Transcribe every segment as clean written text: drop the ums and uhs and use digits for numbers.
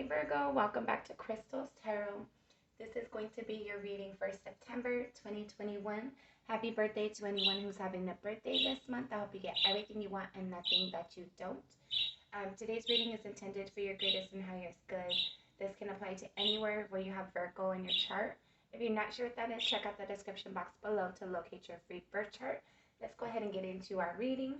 Hey Virgo, welcome back to Crystals Tarot. This is going to be your reading for September 2021. Happy birthday to anyone who's having a birthday this month. I hope you get everything you want and nothing that you don't. Today's reading is intended for your greatest and highest good. This can apply to anywhere where you have Virgo in your chart. If you're not sure what that is, check out the description box below to locate your free birth chart. Let's go ahead and get into our reading.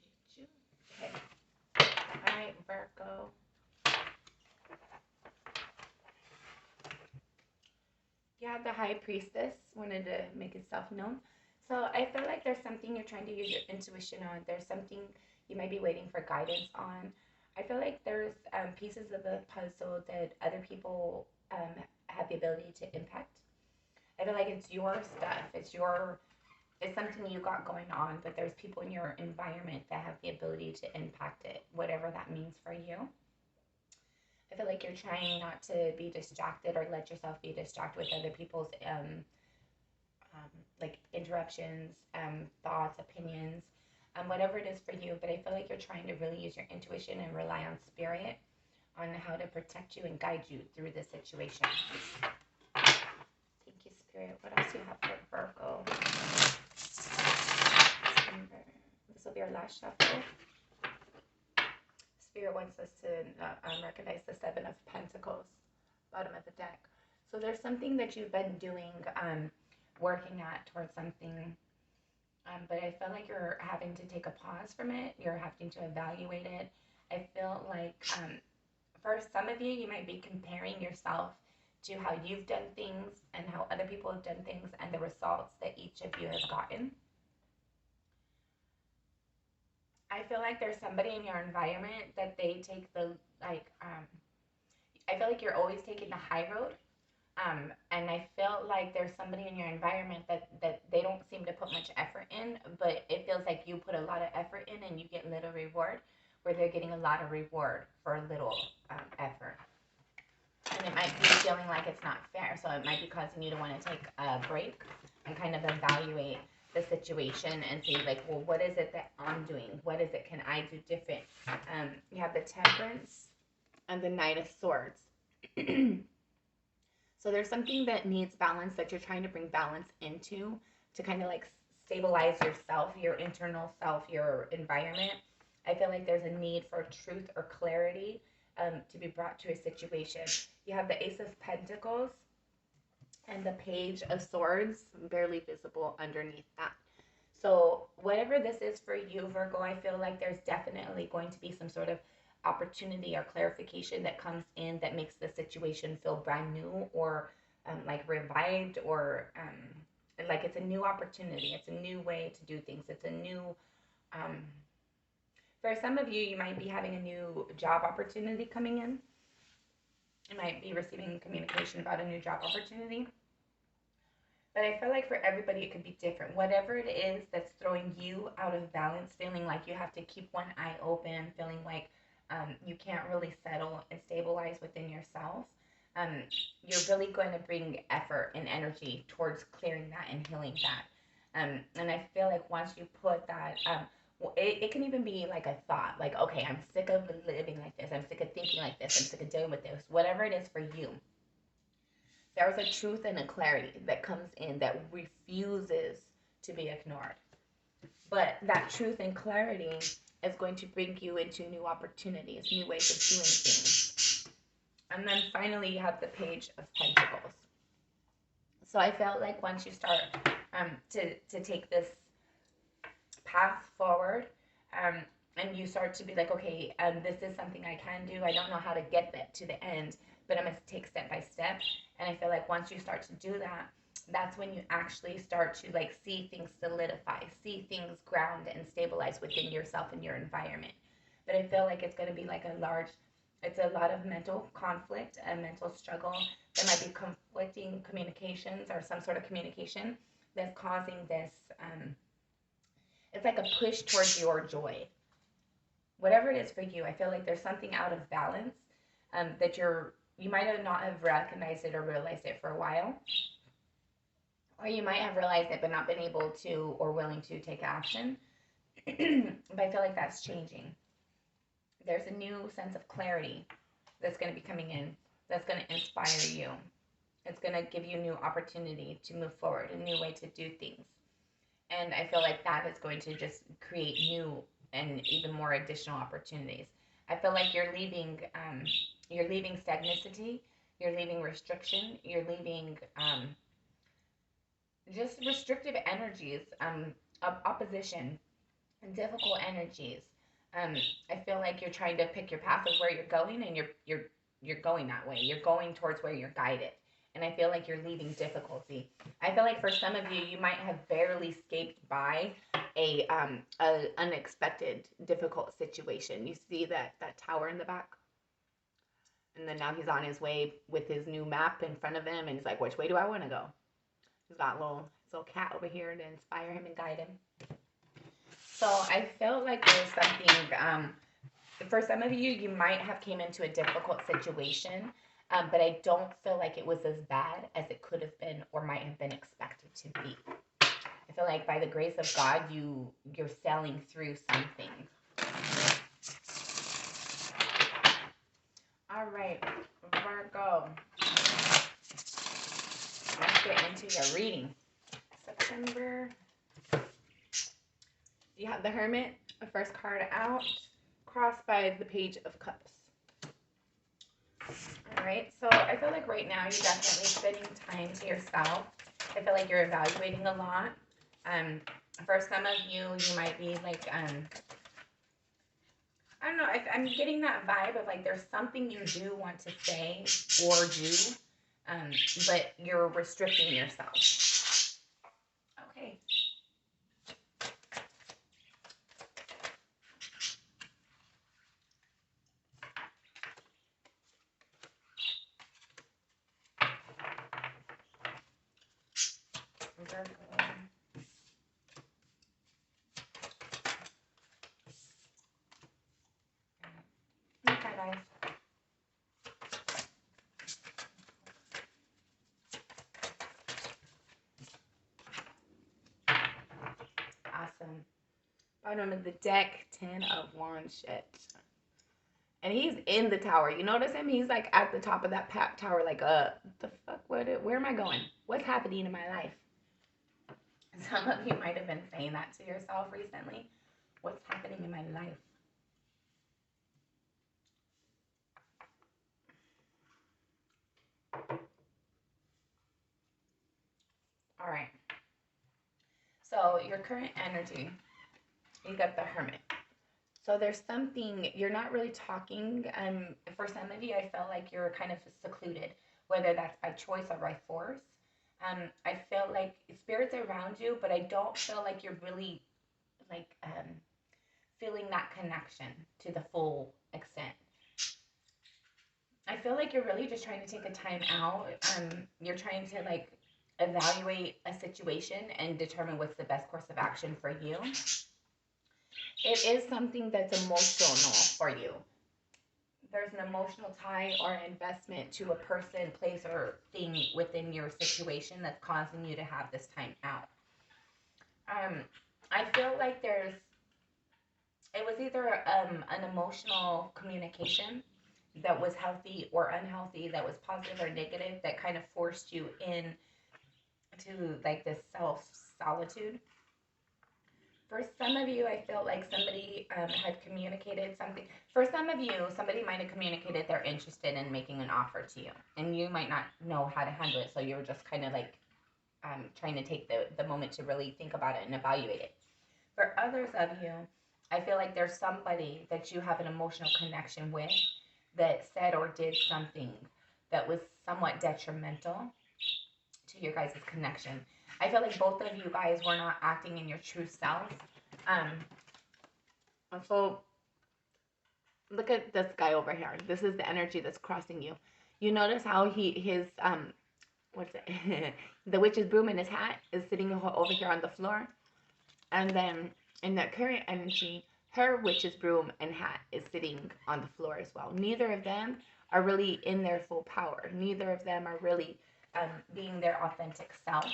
Appreciate you. Okay. All right, Virgo. Yeah, the High Priestess wanted to make itself known. So I feel like there's something you're trying to use your intuition on. There's something you might be waiting for guidance on. I feel like there's pieces of the puzzle that other people have the ability to impact. I feel like it's your stuff. It's something you got going on, but there's people in your environment that have the ability to impact it, whatever that means for you. I feel like you're trying not to be distracted or let yourself be distracted with other people's like interruptions, thoughts, opinions, whatever it is for you. But I feel like you're trying to really use your intuition and rely on spirit on how to protect you and guide you through this situation. Thank you, Spirit. What else do you have for Virgo? This will be our last shuffle. Spirit wants us to recognize the Seven of Pentacles, bottom of the deck. So there's something that you've been doing, working at towards something, but I feel like you're having to take a pause from it. You're having to evaluate it. I feel like for some of you, you might be comparing yourself to how you've done things and how other people have done things and the results that each of you has gotten. I feel like there's somebody in your environment that they take the, like, I feel like you're always taking the high road. And I feel like there's somebody in your environment that they don't seem to put much effort in, but it feels like you put a lot of effort in and you get little reward, where they're getting a lot of reward for little effort. And it might be feeling like it's not fair, so it might be causing you to want to take a break and kind of evaluate the situation and see, like, well, what is it that I'm doing? What is it can I do different? You have the Temperance and the Knight of Swords. So there's something that needs balance that you're trying to bring balance into to kind of like stabilize yourself, your internal self, your environment. I feel like there's a need for truth or clarity to be brought to a situation. You have the Ace of Pentacles and the Page of Swords, barely visible underneath that. So whatever this is for you, Virgo, I feel like there's definitely going to be some sort of opportunity or clarification that comes in that makes the situation feel brand new or like revived, or like it's a new opportunity. It's a new way to do things. It's a new, for some of you, you might be having a new job opportunity coming in. You might be receiving communication about a new job opportunity. But I feel like for everybody, it could be different. Whatever it is that's throwing you out of balance, feeling like you have to keep one eye open, feeling like you can't really settle and stabilize within yourself, you're really going to bring effort and energy towards clearing that and healing that. And I feel like once you put that, it can even be like a thought, like, okay, I'm sick of living like this. I'm sick of thinking like this. I'm sick of dealing with this. Whatever it is for you, there's a truth and a clarity that comes in that refuses to be ignored. But that truth and clarity is going to bring you into new opportunities, new ways of doing things. And then finally, you have the Page of Pentacles. So I felt like once you start to take this path forward, and you start to be like, okay, this is something I can do. I don't know how to get that to the end, but I'm going to take step by step. And I feel like once you start to do that, that's when you actually start to like see things solidify, see things ground and stabilize within yourself and your environment. But I feel like it's going to be like a large It's a lot of mental conflict and mental struggle. There might be conflicting communications or some sort of communication that's causing this. It's like a push towards your joy. Whatever it is for you, I feel like there's something out of balance that you might have not have recognized it or realized it for a while, or you might have realized it but not been able to or willing to take action. But I feel like that's changing. There's a new sense of clarity that's going to be coming in, that's going to inspire you. It's going to give you a new opportunity to move forward, a new way to do things. And I feel like that is going to just create new and even more additional opportunities. I feel like you're leaving stagnancy, you're leaving restriction, you're leaving just restrictive energies, opposition, and difficult energies. Um, I feel like you're trying to pick your path of where you're going, and you're going that way. You're going towards where you're guided, and I feel like you're leaving difficulty. I feel like for some of you, you might have barely escaped by a unexpected difficult situation. You see that tower in the back, and then now he's on his way with his new map in front of him, and he's like, "Which way do I want to go?" He's got his little cat over here to inspire him and guide him. So I felt like there's something, for some of you, you might have came into a difficult situation, but I don't feel like it was as bad as it could have been or might have been expected to be. I feel like by the grace of God, you're sailing through something. All right, Virgo. Let's get into your reading. September. You have the Hermit, the first card out, crossed by the Page of Cups. All right, so I feel like right now you're definitely spending time to yourself. I feel like you're evaluating a lot. For some of you, you might be like, I don't know, I'm getting that vibe of like there's something you do want to say or do, but you're restricting yourself. Okay. Okay, guys. Awesome. Bottom of the deck, 10 of Wands shit. And he's in the tower. You notice him? He's like at the top of that tower, like, the fuck? Where am I going? What's happening in my life? Some of you might have been saying that to yourself recently. What's happening in my life? All right. So your current energy, you got the Hermit. So there's something, you're not really talking. For some of you, I felt like you're kind of secluded, whether that's by choice or by force. I feel like spirits around you, but I don't feel like you're really like feeling that connection to the full extent. I feel like you're really just trying to take a time out. You're trying to like evaluate a situation and determine what's the best course of action for you. It is something that's emotional for you. There's an emotional tie or investment to a person, place, or thing within your situation that's causing you to have this time out. I feel like it was either an emotional communication that was healthy or unhealthy, that was positive or negative, that kind of forced you in to like this solitude. For some of you, I felt like somebody had communicated something. For some of you, somebody might have communicated they're interested in making an offer to you, and you might not know how to handle it, so you were just kind of like trying to take the moment to really think about it and evaluate it. For others of you, I feel like there's somebody that you have an emotional connection with that said or did something that was somewhat detrimental to your guys' connection. I feel like both of you guys were not acting in your true self. So look at this guy over here. This is the energy that's crossing you. You notice how his what's it? The witch's broom in his hat is sitting over here on the floor, and then in the current energy, her witch's broom and hat is sitting on the floor as well. Neither of them are really in their full power. Neither of them are really being their authentic self.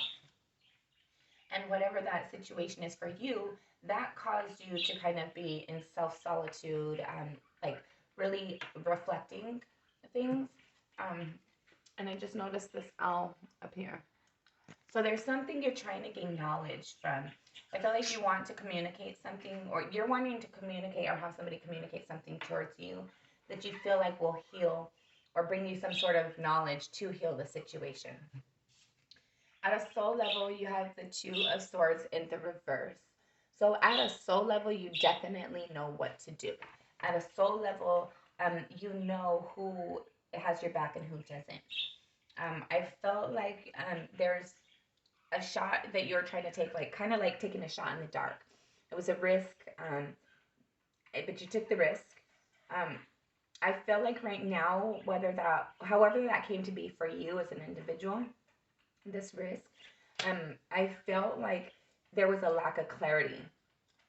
And whatever that situation is for you, that caused you to kind of be in self solitude, like really reflecting things. Um, and I just noticed this owl up here. So there's something you're trying to gain knowledge from. I feel like you want to communicate something, or you're wanting to communicate or have somebody communicate something towards you that you feel like will heal or bring you some sort of knowledge to heal the situation. At a soul level, you have the Two of Swords in the reverse. So at a soul level, you definitely know what to do. At a soul level, you know who has your back and who doesn't. I felt like there's a shot that you're trying to take, like kind of like taking a shot in the dark. It was a risk, but you took the risk. Um, I feel like right now, however that came to be for you as an individual, this risk, I felt like there was a lack of clarity.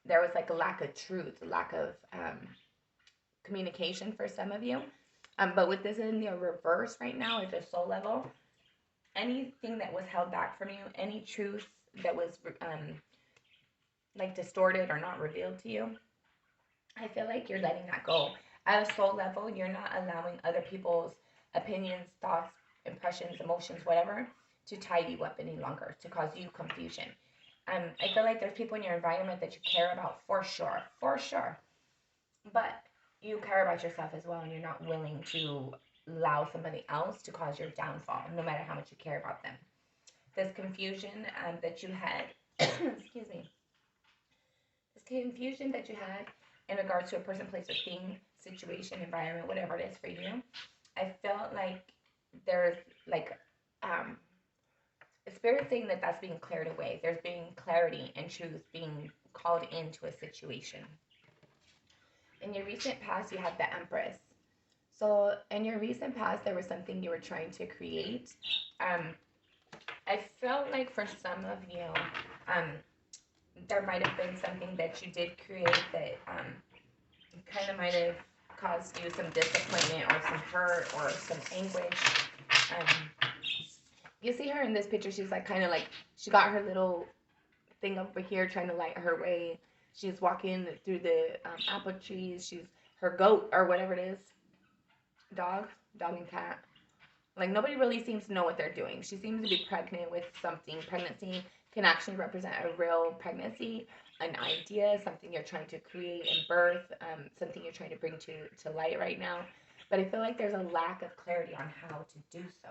There was like a lack of truth, a lack of communication for some of you. But with this in the reverse right now at the soul level, anything that was held back from you, any truth that was like distorted or not revealed to you, I feel like you're letting that go. At a soul level, you're not allowing other people's opinions, thoughts, impressions, emotions, whatever, to tie you up any longer, to cause you confusion. I feel like there's people in your environment that you care about for sure, but you care about yourself as well, and you're not willing to allow somebody else to cause your downfall, no matter how much you care about them. This confusion that you had, excuse me, this confusion that you had in regards to a person, place, or thing, situation, environment, whatever it is for you, I felt like there's like a spirit saying that that's being cleared away. There's being clarity and truth being called into a situation. In your recent past, you had the Empress. So in your recent past, there was something you were trying to create. Um, I felt like for some of you, um, there might have been something that you did create that kind of might have caused you some disappointment or some hurt or some anguish. Um, you see her in this picture. She's like kind of like she got her little thing over here trying to light her way. She's walking through the apple trees. She's her goat or whatever it is, dog, dog and cat. Like nobody really seems to know what they're doing. She seems to be pregnant with something. Pregnancy can actually represent a real pregnancy, an idea, something you're trying to create and birth, something you're trying to bring to light right now. But I feel like there's a lack of clarity on how to do so.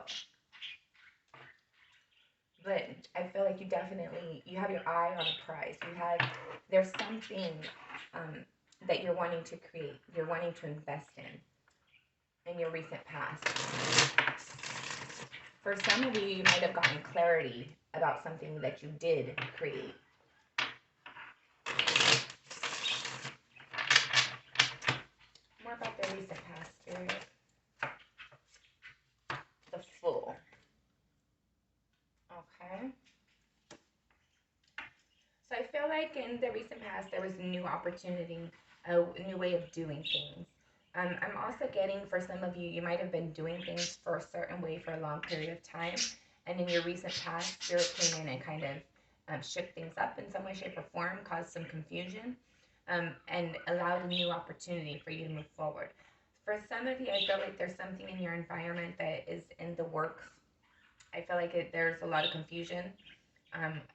But I feel like you have your eye on a prize. There's something um, that you're wanting to create. You're wanting to invest in your recent past. For some of you, you might have gotten clarity about something that you did create. More about the recent past, Spirit. The Fool. Okay. So I feel like in the recent past, there was a new opportunity, a new way of doing things. I'm also getting for some of you, you might have been doing things for a certain way for a long period of time. And in your recent past, Spirit came in and kind of shook things up in some way, shape, or form, caused some confusion, and allowed a new opportunity for you to move forward. For some of you, I feel like there's something in your environment that is in the works. I feel like there's a lot of confusion.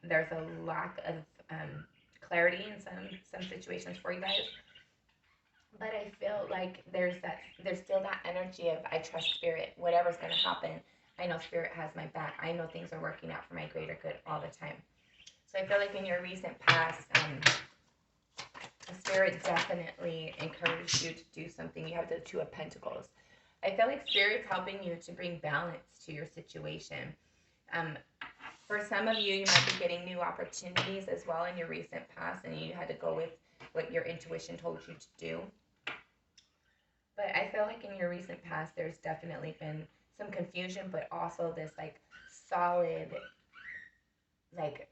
There's a lack of clarity in some situations for you guys. But I feel like there's still that energy of I trust Spirit. Whatever's gonna happen, I know Spirit has my back. I know things are working out for my greater good all the time. So I feel like in your recent past, Spirit definitely encouraged you to do something. You have the Two of Pentacles. I feel like Spirit's helping you to bring balance to your situation. For some of you, you might be getting new opportunities as well in your recent past, and you had to go with what your intuition told you to do. But I feel like in your recent past, there's definitely been some confusion, but also this like solid, like,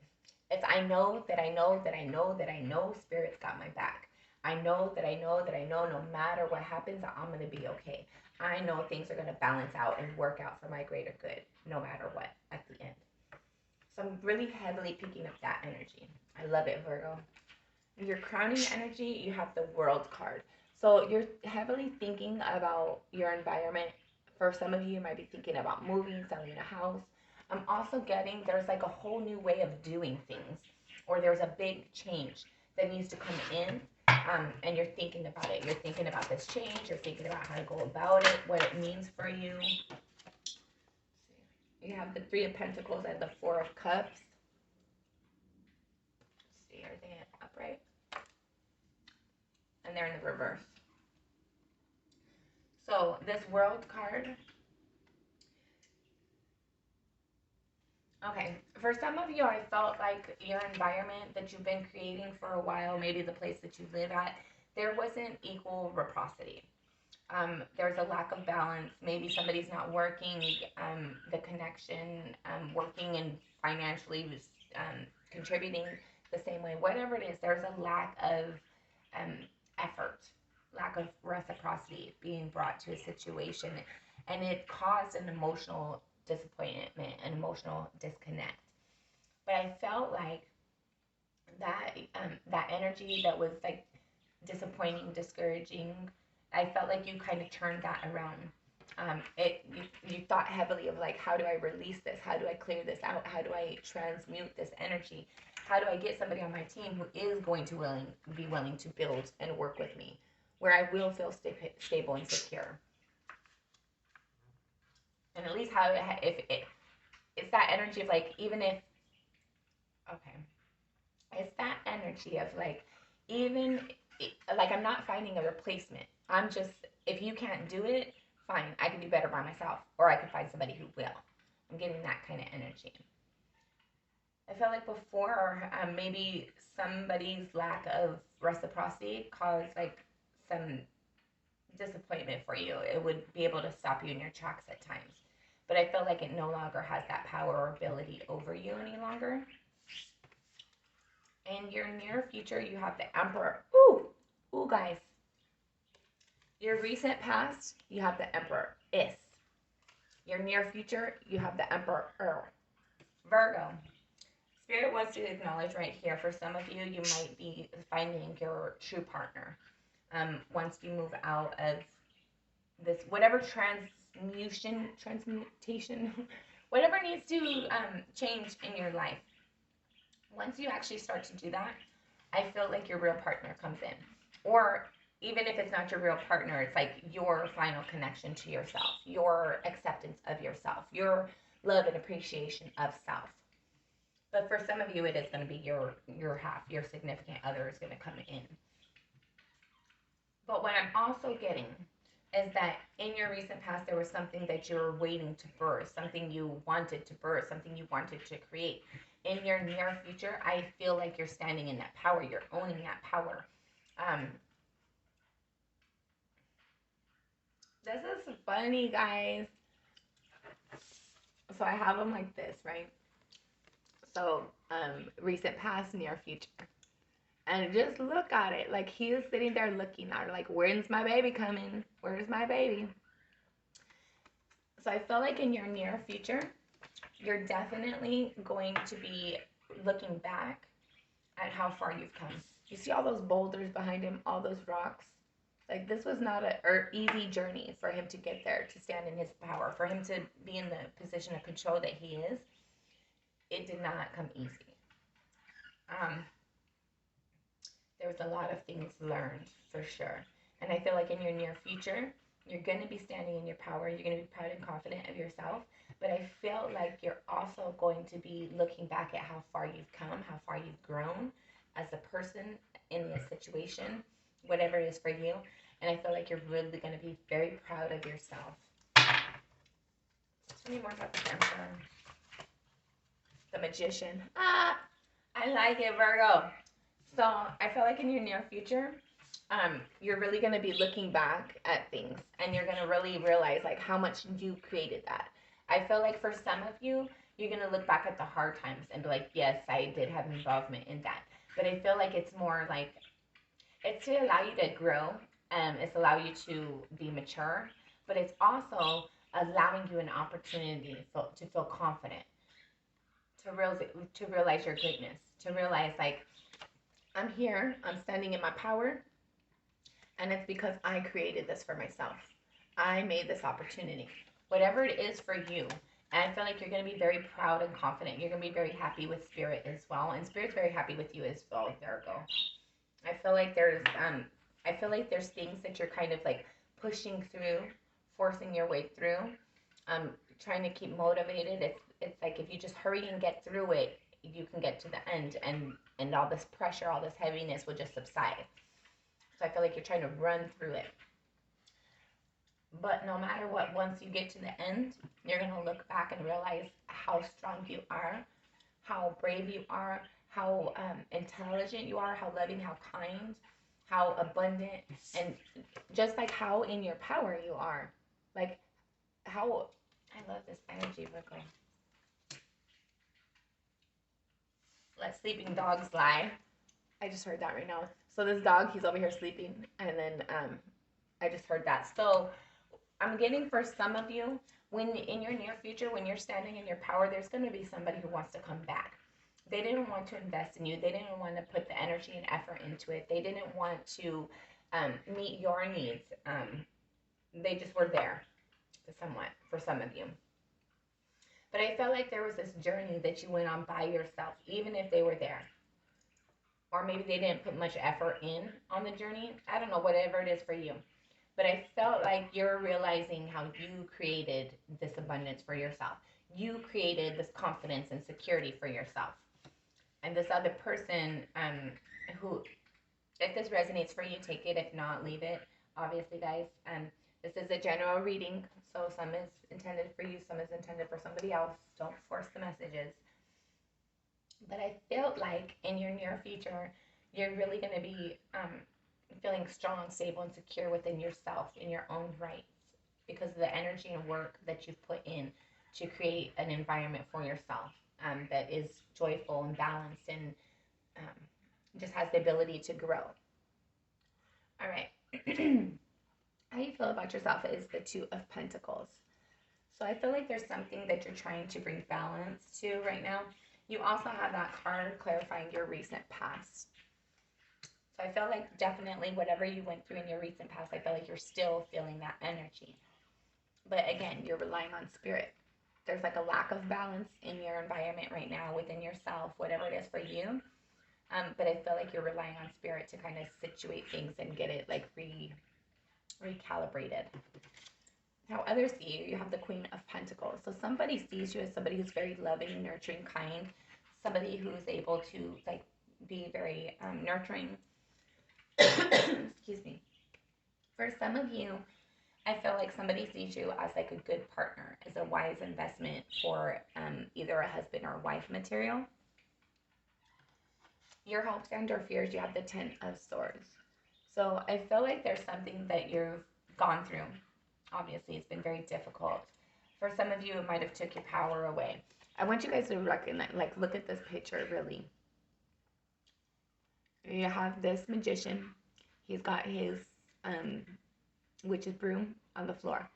it's I know that I know that I know that I know Spirit's got my back. I know that I know that I know no matter what happens, I'm going to be okay. I know things are going to balance out and work out for my greater good, no matter what at the end. So I'm really heavily picking up that energy. I love it, Virgo. Your crowning energy, you have the World card. So you're heavily thinking about your environment. For some of you, you might be thinking about moving, selling a house. I'm also getting there's like a whole new way of doing things, or there's a big change that needs to come in. And you're thinking about it. You're thinking about this change. You're thinking about how to go about it, what it means for you. You have the Three of Pentacles and the Four of Cups. Let's see, are they upright? And they're in the reverse. So this World card, okay, for some of you, I felt like your environment that you've been creating for a while, maybe the place that you live at, there wasn't equal reciprocity. There's a lack of balance. Maybe somebody's not working, the connection, working and financially contributing the same way. Whatever it is, there's a lack of um, effort, lack of reciprocity being brought to a situation. And it caused an emotional disappointment, an emotional disconnect. But I felt like that energy that was like disappointing, discouraging, I felt like you kind of turned that around. You thought heavily of like, how do I release this? How do I clear this out? How do I transmute this energy? How do I get somebody on my team who is going to be willing to build and work with me, where I will feel stable and secure? And at least how if it, it's that energy of like, even if, okay, it's that energy of like, even like I'm not finding a replacement. I'm just, if you can't do it, fine, I can do better by myself, or I can find somebody who will. I'm getting that kind of energy. I felt like before, maybe somebody's lack of reciprocity caused like some disappointment for you. It would be able to stop you in your tracks at times. But I feel like it no longer has that power or ability over you any longer. In your near future, you have the Emperor. Ooh, ooh, guys. Your recent past, you have the Emperor. Is. Your near future, you have the Emperor. Virgo. Spirit wants to acknowledge right here, for some of you, you might be finding your true partner. Once you move out of this, whatever transmutation, whatever needs to change in your life. Once you actually start to do that, I feel like your real partner comes in. Or even if it's not your real partner, it's like your final connection to yourself, your acceptance of yourself, your love and appreciation of self. But for some of you, it is going to be your half, your significant other is going to come in. But what I'm also getting is that in your recent past, there was something that you were waiting to birth, something you wanted to birth, something you wanted to create. In your near future, I feel like you're standing in that power. You're owning that power. This is funny, guys. So I have them like this, right? So, recent past, near future. And just look at it. Like, he is sitting there looking at her, like, when's my baby coming? Where's my baby? So I feel like in your near future, you're definitely going to be looking back at how far you've come. You see all those boulders behind him, all those rocks? Like, this was not an easy journey for him to get there, to stand in his power, for him to be in the position of control that he is. It did not come easy. There was a lot of things learned, for sure. And I feel like in your near future, you're going to be standing in your power. You're going to be proud and confident of yourself. But I feel like you're also going to be looking back at how far you've come, how far you've grown as a person in this situation, whatever it is for you. And I feel like you're really going to be very proud of yourself. Tell me more about the Emperor. The Magician. I like it, Virgo. So I feel like in your near future, you're really going to be looking back at things, and you're going to really realize like how much you created that. I feel like for some of you, you're going to look back at the hard times and be like, yes, I did have involvement in that. But I feel like it's more like it's to allow you to grow, it's allow you to be mature, but it's also allowing you an opportunity to feel confident, to realize your greatness, to realize like I'm here, I'm standing in my power, and it's because I created this for myself. I made this opportunity. Whatever it is for you. And I feel like you're going to be very proud and confident. You're going to be very happy with Spirit as well. And Spirit's very happy with you as well, Virgo. I feel like there's things that you're kind of like pushing through, forcing your way through, trying to keep motivated. It's like if you just hurry and get through it, you can get to the end, and all this pressure, all this heaviness will just subside. So I feel like you're trying to run through it. But no matter what, once you get to the end, you're going to look back and realize how strong you are, how brave you are, how intelligent you are, how loving, how kind, how abundant, and just like how in your power you are. Like how I love this energy, Virgo. Let sleeping dogs lie. I just heard that right now. So this dog, he's over here sleeping, and then I just heard that. So I'm getting for some of you, when in your near future, when you're standing in your power, there's going to be somebody who wants to come back. They didn't want to invest in you. They didn't want to put the energy and effort into it. They didn't want to meet your needs. They just were there, somewhat, for some of you. But I felt like there was this journey that you went on by yourself, even if they were there. Or maybe they didn't put much effort in on the journey. I don't know, whatever it is for you. But I felt like you're realizing how you created this abundance for yourself. You created this confidence and security for yourself. And this other person, who, if this resonates for you, take it. If not, leave it. Obviously, guys, this is a general reading, so some is intended for you, some is intended for somebody else. Don't force the messages. But I felt like in your near future, you're really going to be feeling strong, stable, and secure within yourself, in your own rights, because of the energy and work that you've put in to create an environment for yourself that is joyful and balanced, and just has the ability to grow. All right. How you feel about yourself is the Two of Pentacles. So I feel like there's something that you're trying to bring balance to right now. You also have that card clarifying your recent past. So I feel like definitely whatever you went through in your recent past, I feel like you're still feeling that energy. But again, you're relying on Spirit. There's like a lack of balance in your environment right now, within yourself, whatever it is for you. But I feel like you're relying on Spirit to kind of situate things and get it like recalibrated. How others see you, you have the Queen of Pentacles. So somebody sees you as somebody who's very loving, nurturing, kind, somebody who's able to like be very nurturing. Excuse me. For some of you, I feel like somebody sees you as like a good partner, as a wise investment for either a husband or wife material. Your hopes and or fears, you have the Ten of Swords. So I feel like there's something that you've gone through. Obviously, it's been very difficult. For some of you, it might have took your power away. I want you guys to recognize, like, look at this picture, really. You have this magician. He's got his witch's broom on the floor.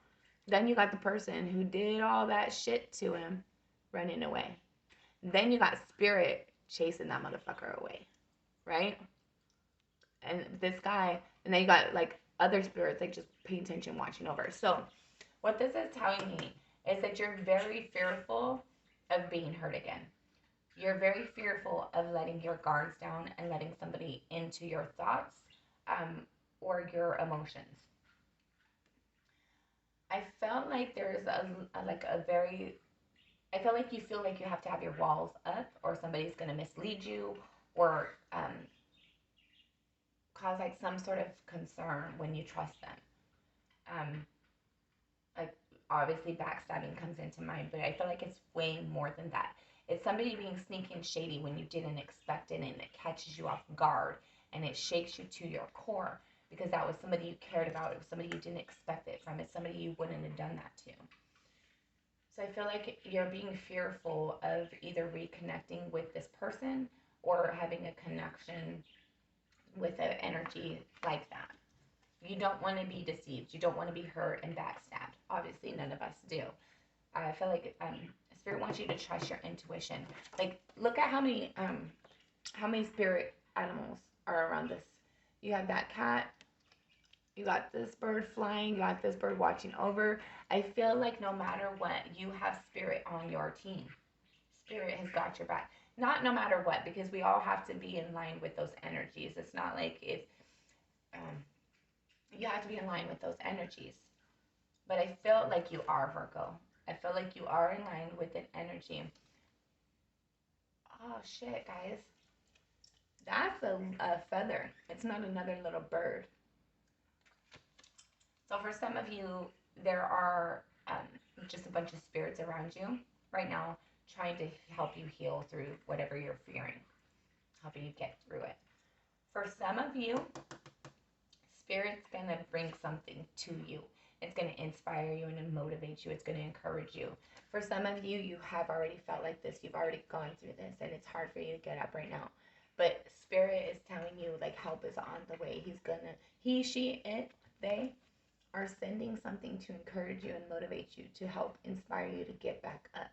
Then you got the person who did all that shit to him running away. Then you got Spirit chasing that motherfucker away, right? And this guy, and then you got like other spirits like just paying attention, watching over. So what this is telling me is that you're very fearful of being hurt again. You're very fearful of letting your guards down and letting somebody into your thoughts or your emotions. I felt like there's I feel like you feel like you have to have your walls up, or somebody's going to mislead you, or cause like some sort of concern when you trust them. Like obviously backstabbing comes into mind, but I feel like it's way more than that. It's somebody being sneaky and shady when you didn't expect it, and it catches you off guard, and it shakes you to your core. because that was somebody you cared about. It was somebody you didn't expect it from. It's somebody you wouldn't have done that to. So I feel like you're being fearful of either reconnecting with this person or having a connection with an energy like that. You don't want to be deceived. You don't want to be hurt and backstabbed. Obviously, none of us do. I feel like Spirit wants you to trust your intuition. Like, look at how many spirit animals are around this. You have that cat. You got this bird flying. You got this bird watching over. I feel like no matter what, you have spirit on your team. Spirit has got your back. Not no matter what, because we all have to be in line with those energies. It's not like if you have to be in line with those energies. But I feel like you are, Virgo. I feel like you are in line with an energy. Oh, shit, guys. That's a feather. It's not another little bird. So for some of you, there are just a bunch of spirits around you right now trying to help you heal through whatever you're fearing, helping you get through it. For some of you, Spirit's going to bring something to you. It's going to inspire you and motivate you. It's going to encourage you. For some of you, you have already felt like this. You've already gone through this, and it's hard for you to get up right now. But Spirit is telling you, like, help is on the way. He, she, it, they are sending something to encourage you and motivate you, to help inspire you to get back up,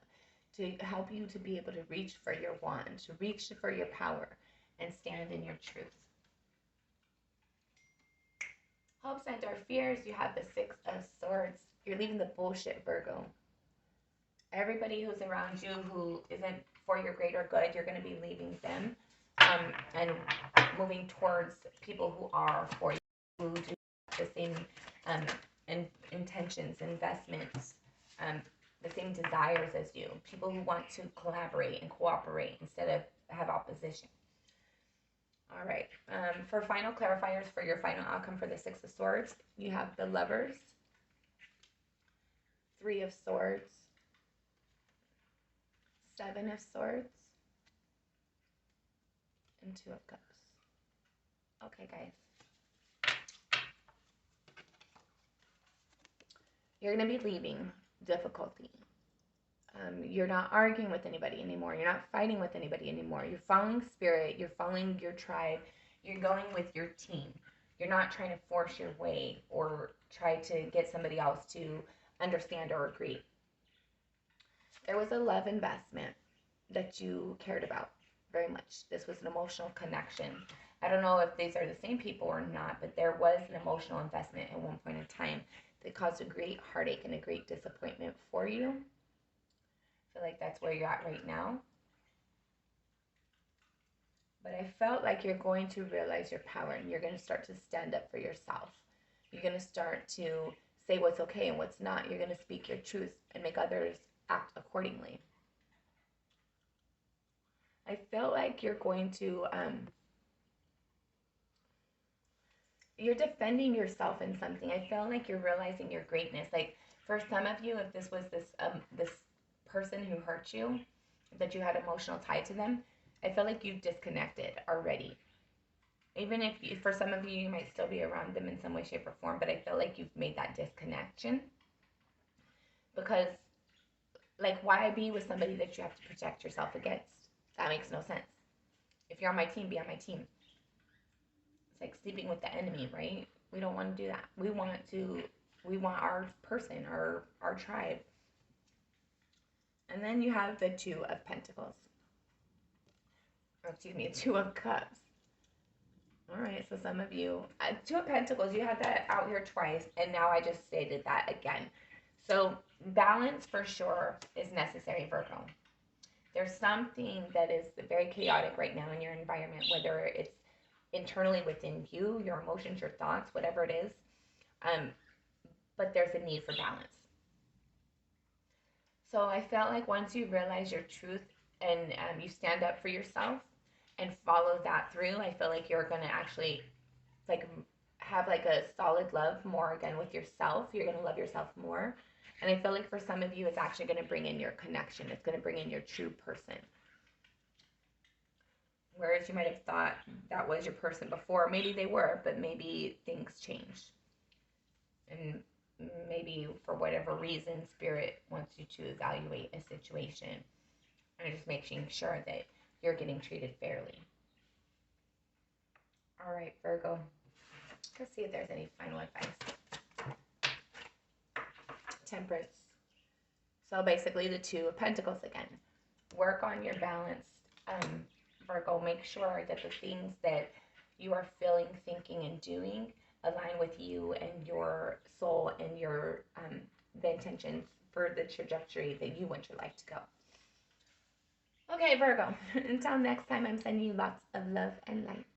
to help you to be able to reach for your wand, to reach for your power, and stand in your truth. Hopes and or fears, you have the Six of Swords. You're leaving the bullshit, Virgo. Everybody who's around you who isn't for your greater good, you're going to be leaving them and moving towards people who are for you, who do the same intentions, investments, the same desires as you. People who want to collaborate and cooperate instead of have opposition. All right. For final clarifiers for your final outcome for the Six of Swords, you have the Lovers, Three of Swords, Seven of Swords, and Two of Cups. Okay, guys. You're going to be leaving difficulty. You're not arguing with anybody anymore. You're not fighting with anybody anymore. You're following Spirit. You're following your tribe. You're going with your team. You're not trying to force your way or try to get somebody else to understand or agree. There was a love investment that you cared about very much. This was an emotional connection. I don't know if these are the same people or not, but there was an emotional investment at one point in time that caused a great heartache and a great disappointment for you. I feel like that's where you're at right now. But I felt like you're going to realize your power and you're going to start to stand up for yourself. You're going to start to say what's okay and what's not. You're going to speak your truth and make others act accordingly. I felt like you're going to, you're defending yourself in something. I feel like you're realizing your greatness. Like for some of you, if this was this person who hurt you, that you had emotional tie to them, I feel like you've disconnected already. Even if for some of you, you might still be around them in some way, shape, or form, but I feel like you've made that disconnection. Because, like, why be with somebody that you have to protect yourself against? That makes no sense. If you're on my team, be on my team. It's like sleeping with the enemy, right? We don't want to do that. We want our person, our tribe. And then you have the Two of Pentacles. Or excuse me, Two of Cups. All right, so some of you, Two of Pentacles, you had that out here twice, and now I just stated that again. So balance for sure is necessary, Virgo. There's something that is very chaotic right now in your environment, whether it's internally within you, your emotions, your thoughts, whatever it is. But there's a need for balance. So I felt like once you realize your truth and you stand up for yourself and follow that through, I feel like you're going to actually like have like a solid love more again with yourself. You're going to love yourself more. And I feel like for some of you, it's actually going to bring in your connection. It's going to bring in your true person. Whereas you might have thought that was your person before. Maybe they were, but maybe things changed. And maybe for whatever reason, Spirit wants you to evaluate a situation and just making sure that you're getting treated fairly. All right, Virgo. Let's see if there's any final advice. Temperance. So basically the Two of Pentacles again. Work on your balance, Virgo. Make sure that the things that you are feeling, thinking, and doing align with you and your soul and your the intentions for the trajectory that you want your life to go. Okay, Virgo. Until next time, I'm sending you lots of love and light.